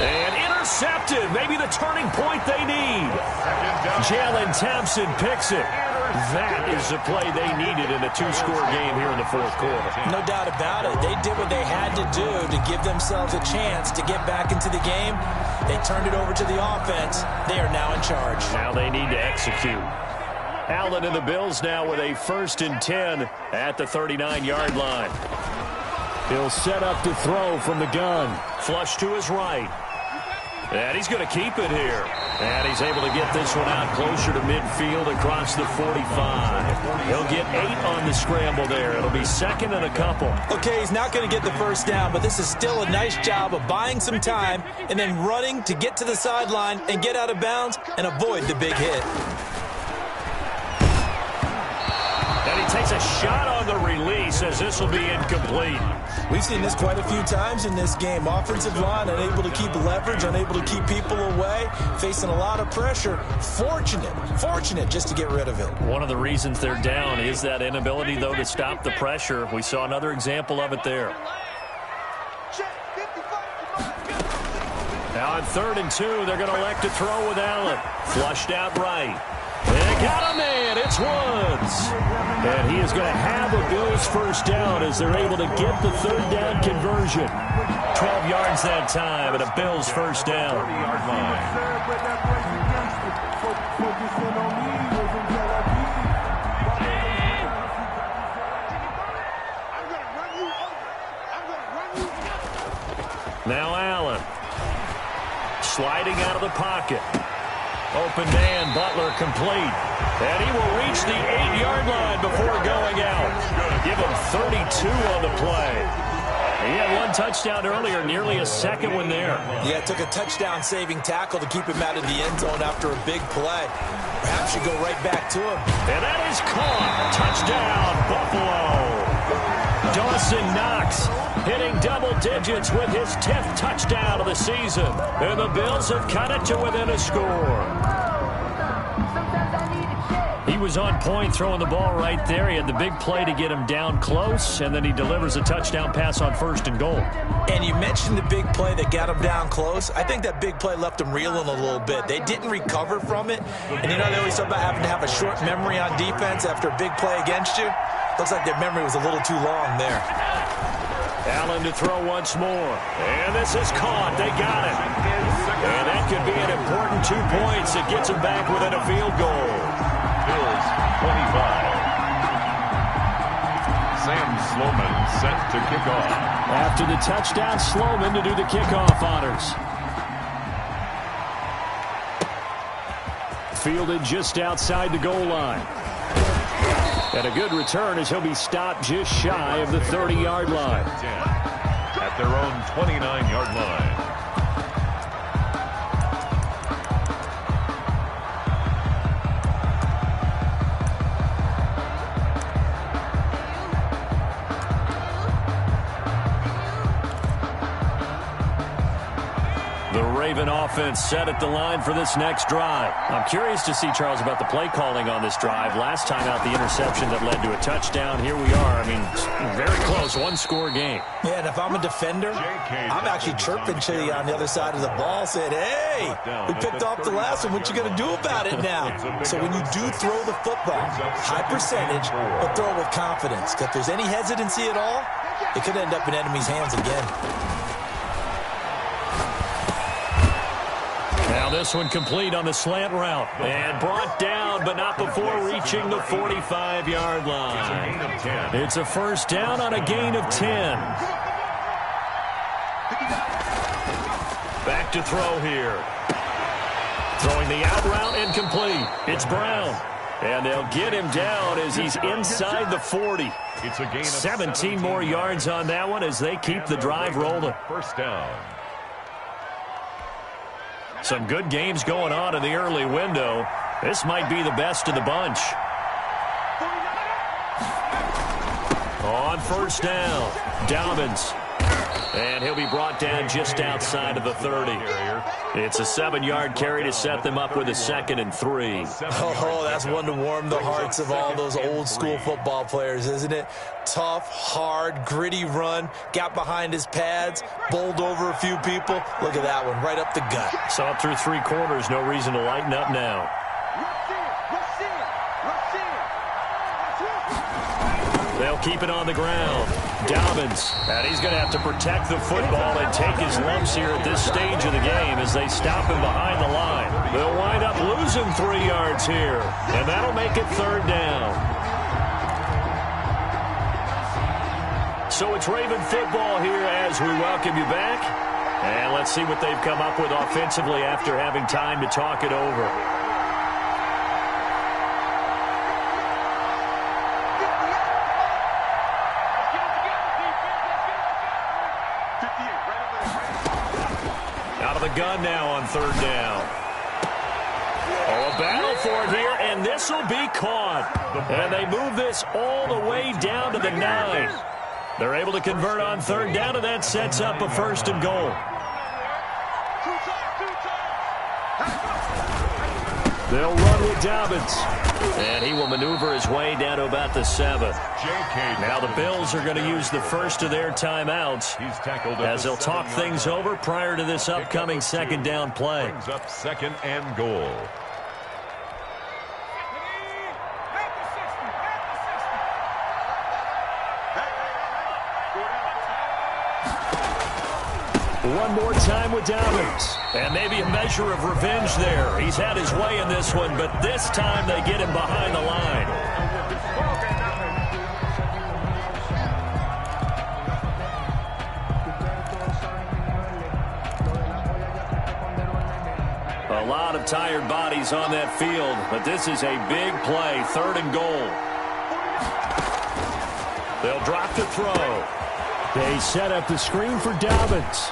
And intercepted. Maybe the turning point they need. Jalen Thompson picks it. That is the play they needed in a 2-score game here in the 4th quarter. No doubt about it. They did what they had to do to give themselves a chance to get back into the game. They turned it over to the offense. They are now in charge. Now they need to execute. Allen and the Bills now with a 1st and 10 at the 39-yard line. He'll set up to throw from the gun. Flush to his right. And he's going to keep it here. And he's able to get this one out closer to midfield across the 45. He'll get 8 on the scramble there. It'll be second and a couple. Okay, he's not going to get the first down, but this is still a nice job of buying some time and then running to get to the sideline and get out of bounds and avoid the big hit. And he takes a shot on the release as this will be incomplete. We've seen this quite a few times in this game. Offensive line unable to keep leverage, unable to keep people away, facing a lot of pressure. Fortunate just to get rid of it. One of the reasons they're down is that inability, though, to stop the pressure. We saw another example of it there. Now on 3rd and 2, they're going to elect to throw with Allen. Flushed out right. They got a man. It's Woods. And he is going to have a Bills first down as they're able to get the 3rd down conversion. 12 yards that time and a Bills first down. Now Allen. Sliding out of the pocket. Open man, Butler complete. And he will reach the 8-yard line before going out. Give him 32 on the play. He had 1 touchdown earlier, nearly a second one there. Yeah, it took a touchdown-saving tackle to keep him out of the end zone after a big play. Perhaps you go right back to him. And that is caught. Touchdown, Buffalo. Dawson Knox hitting double digits with his 10th touchdown of the season. And the Bills have cut it to within a score. He was on point throwing the ball right there. He had the big play to get him down close, and then he delivers a touchdown pass on 1st and goal. And you mentioned the big play that got him down close. I think that big play left him reeling a little bit. They didn't recover from it. And you know, they always talk about having to have a short memory on defense after a big play against you. Looks like their memory was a little too long there. Allen to throw once more. And this is caught. They got it. And that could be an important 2 points. It gets them back within a field goal. Bills 25. Sam Sloman set to kick off. After the touchdown, Sloman to do the kickoff honors. Fielded just outside the goal line. And a good return as he'll be stopped just shy of the 30-yard line. At their own 29-yard line. The Raven offense set at the line for this next drive. I'm curious to see, Charles, about the play calling on this drive. Last time out, the interception that led to a touchdown. Here we are. I mean, very close, 1-score game. Yeah, and if I'm a defender, I'm actually chirping to you on the other side of the ball, saying, hey, we picked off the last one. What you going to do about it now? So when you do throw the football, high percentage, but throw it with confidence. If there's any hesitancy at all, it could end up in enemy's hands again. Now this one complete on the slant route. And brought down, but not before reaching the 45-yard line. It's a first down on a gain of 10. Back to throw here. Throwing the out route incomplete. It's Brown. And they'll get him down as he's inside the 40. It's a gain of 17 more yards on that one as they keep the drive rolling. First down. Some good games going on in the early window. This might be the best of the bunch. On first down, Dobbins. And he'll be brought down just outside of the 30. It's a 7-yard carry to set them up with a 2nd and 3. Oh, that's one to warm the hearts of all those old school football players, isn't it? Tough, hard, gritty run, got behind his pads, bowled over a few people. Look at that one, right up the gut. Saw it through 3 quarters, no reason to lighten up now. They'll keep it on the ground. Dobbins, and he's going to have to protect the football and take his lumps here at this stage of the game as they stop him behind the line. They'll wind up losing 3 yards here, and that'll make it 3rd down. So it's Raven football here as we welcome you back. And let's see what they've come up with offensively after having time to talk it over. Out of the gun now on third down. Oh, a battle for it here, and this will be caught. And they move this all the way down to the 9. They're able to convert on third down, and that sets up a first and goal. They'll run with Dobbins. And he will maneuver his way down to about the 7. Now the Bills are going to use the first of their timeouts as they'll talk things over prior to this upcoming second down play. Brings up second and goal. One more time with Dobbins. And maybe a measure of revenge there. He's had his way in this one, but this time they get him behind the line. A lot of tired bodies on that field, but this is a big play, third and goal. They'll drop to throw. They set up the screen for Dobbins.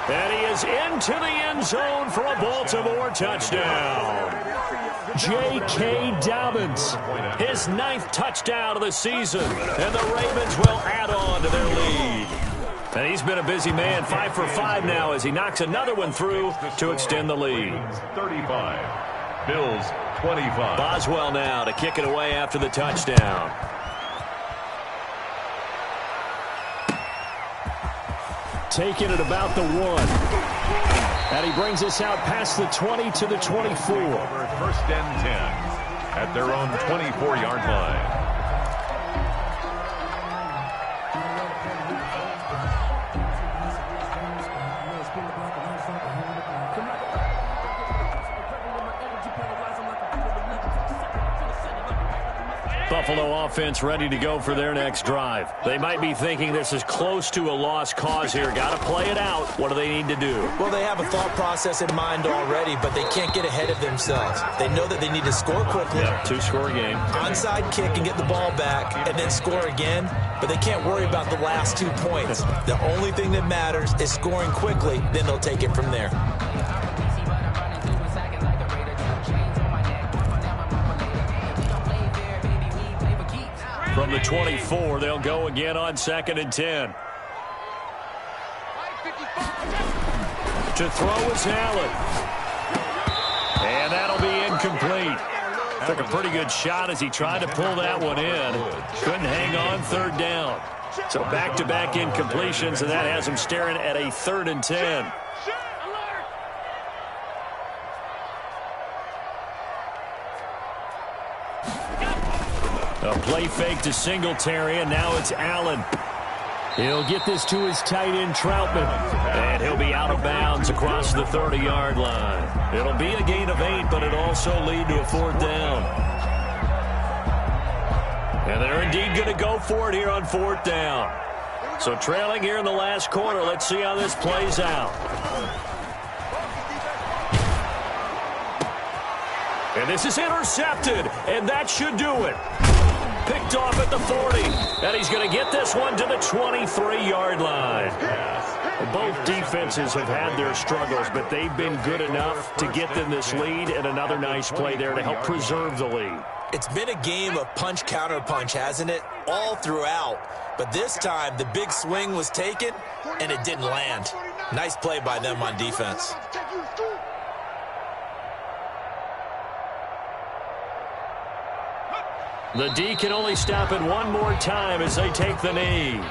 And he is into the end zone for a Baltimore touchdown. J.K. Dobbins, his 9th touchdown of the season, and the Ravens will add on to their lead. And he's been a busy man, 5 for 5 now as he knocks another one through to extend the lead. 35, Bills 25. Boswell now to kick it away after the touchdown. Taking it about the 1. And he brings us out past the 20 to the 24. First and 10 at their own 24-yard line. Buffalo offense ready to go for their next drive. They might be thinking this is close to a lost cause here. Got to play it out. What do they need to do? Well, they have a thought process in mind already, but they can't get ahead of themselves. They know that they need to score quickly. Yep, 2-score game. Onside kick and get the ball back and then score again, but they can't worry about the last 2 points. The only thing that matters is scoring quickly, then they'll take it from there. From the 24, they'll go again on 2nd and 10. To throw is Allen. And that'll be incomplete. Took a pretty good shot as he tried to pull that one in. Couldn't hang on third down. So back-to-back incompletions, and that has him staring at a 3rd and 10. A play fake to Singletary, and now it's Allen. He'll get this to his tight end, Troutman. And he'll be out of bounds across the 30-yard line. It'll be a gain of 8, but it'll also lead to a 4th down. And they're indeed going to go for it here on 4th down. So trailing here in the last quarter. Let's see how this plays out. And this is intercepted, and that should do it. Picked off at the 40, and he's going to get this one to the 23-yard line. Both defenses have had their struggles, but they've been good enough to get them this lead, and another nice play there to help preserve the lead. It's been a game of punch-counter-punch, hasn't it? All throughout. But this time, the big swing was taken, and it didn't land. Nice play by them on defense. The D can only stop it one more time as they take the knee.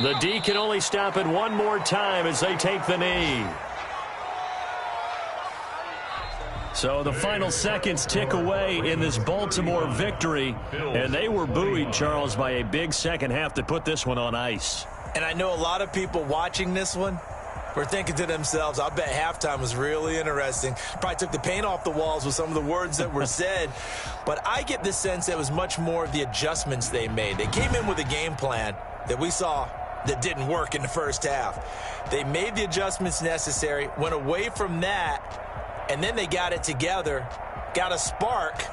The D can only stop it one more time as they take the knee. So the final seconds tick away in this Baltimore victory, and they were buoyed, Charles, by a big second half to put this one on ice. And I know a lot of people watching this one were thinking to themselves, I bet halftime was really interesting. Probably took the paint off the walls with some of the words that were said. But I get the sense that it was much more of the adjustments they made. They came in with a game plan that we saw that didn't work in the first half. They made the adjustments necessary, went away from that, and then they got it together, got a spark,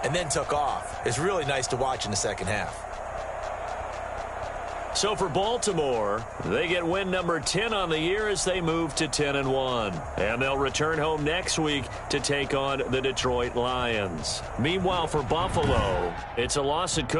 and then took off. It's really nice to watch in the second half. So for Baltimore, they get win number 10 on the year as they move to 10-1. And they'll return home next week to take on the Detroit Lions. Meanwhile, for Buffalo, it's a loss that could